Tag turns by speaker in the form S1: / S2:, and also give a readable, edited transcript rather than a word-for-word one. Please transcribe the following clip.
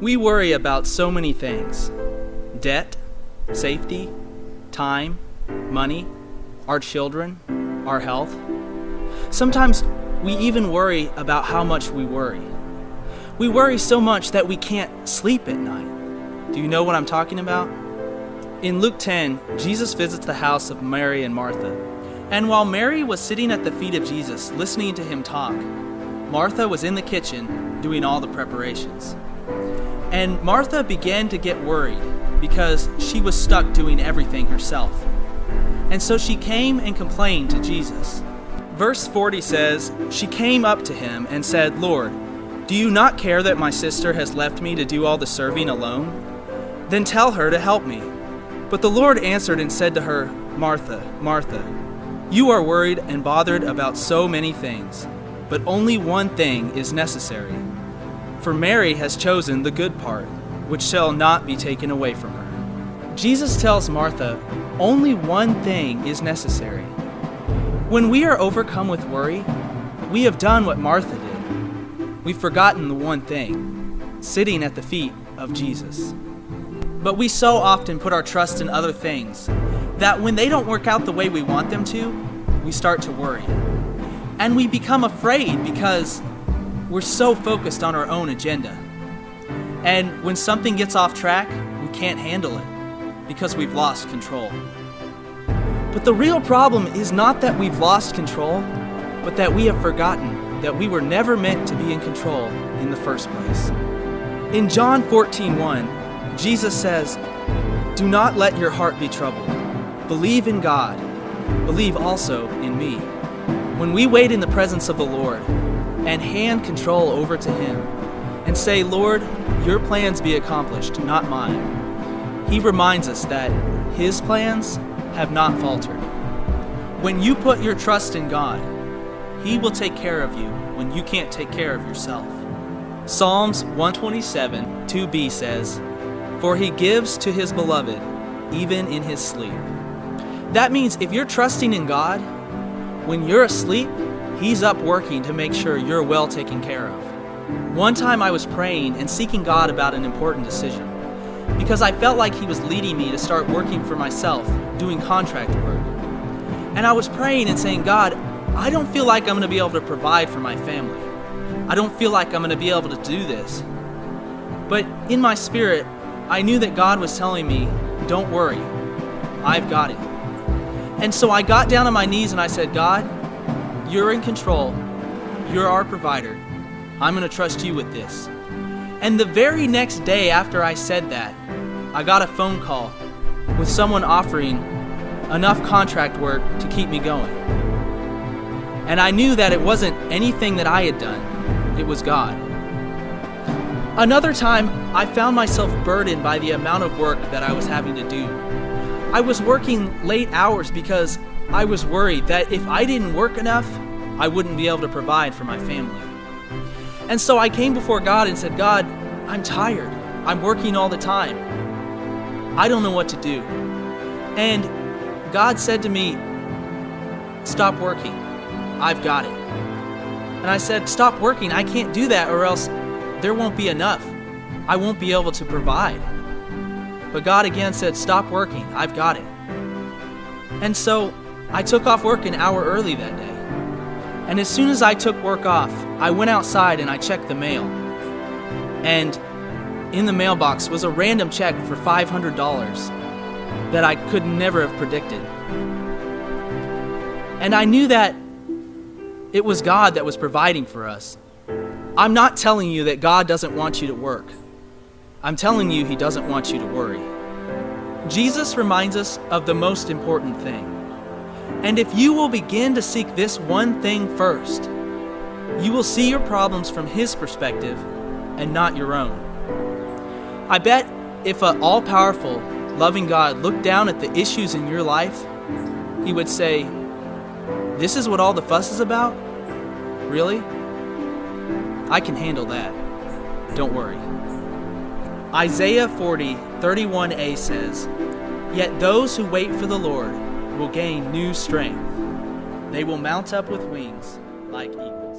S1: We worry about so many things: debt, safety, time, money, our children, our health. Sometimes we even worry about how much we worry. We worry so much that we can't sleep at night. Do you know what I'm talking about? In Luke 10, Jesus visits the house of Mary and Martha. And while Mary was sitting at the feet of Jesus, listening to him talk, Martha was in the kitchen doing all the preparations. And Martha began to get worried because she was stuck doing everything herself. And so she came and complained to Jesus. Verse 40 says, "She came up to him and said, 'Lord, do you not care that my sister has left me to do all the serving alone? Then tell her to help me.' But the Lord answered and said to her, 'Martha, Martha, you are worried and bothered about so many things, but only one thing is necessary. For Mary has chosen the good part, which shall not be taken away from her.'" Jesus tells Martha, only one thing is necessary. When we are overcome with worry, we have done what Martha did. We've forgotten the one thing, sitting at the feet of Jesus. But we so often put our trust in other things that when they don't work out the way we want them to, we start to worry. And we become afraid because we're so focused on our own agenda. And when something gets off track, we can't handle it because we've lost control. But the real problem is not that we've lost control, but that we have forgotten that we were never meant to be in control in the first place. In John 14:1, Jesus says, "Do not let your heart be troubled. Believe in God. Believe also in me." When we wait in the presence of the Lord and hand control over to Him and say, "Lord, your plans be accomplished, not mine," He reminds us that His plans have not faltered. When you put your trust in God, He will take care of you when you can't take care of yourself. Psalms 127, 2b says, "For He gives to His beloved, even in his sleep." That means if you're trusting in God, when you're asleep, He's up working to make sure you're well taken care of. One time I was praying and seeking God about an important decision because I felt like He was leading me to start working for myself, doing contract work. And I was praying and saying, "God, I don't feel like I'm going to be able to provide for my family. I don't feel like I'm going to be able to do this." But in my spirit, I knew that God was telling me, "Don't worry, I've got it." And so I got down on my knees and I said, "God, you're in control. You're our provider. I'm going to trust you with this." And the very next day after I said that, I got a phone call with someone offering enough contract work to keep me going. And I knew that it wasn't anything that I had done. It was God. Another time, I found myself burdened by the amount of work that I was having to do. I was working late hours because I was worried that if I didn't work enough, I wouldn't be able to provide for my family. And so I came before God and said, "God, I'm tired. I'm working all the time. I don't know what to do." And God said to me, "Stop working. I've got it." And I said, "Stop working. I can't do that or else there won't be enough. I won't be able to provide." But God again said, "Stop working. I've got it." And so I took off work an hour early that day. And as soon as I took work off, I went outside and I checked the mail. And in the mailbox was a random check for $500 that I could never have predicted. And I knew that it was God that was providing for us. I'm not telling you that God doesn't want you to work. I'm telling you He doesn't want you to worry. Jesus reminds us of the most important thing. And if you will begin to seek this one thing first, you will see your problems from His perspective and not your own. I bet if an all-powerful, loving God looked down at the issues in your life, He would say, "This is what all the fuss is about? Really? I can handle that. Don't worry." Isaiah 40:31a says, "Yet those who wait for the Lord will gain new strength. They will mount up with wings like eagles."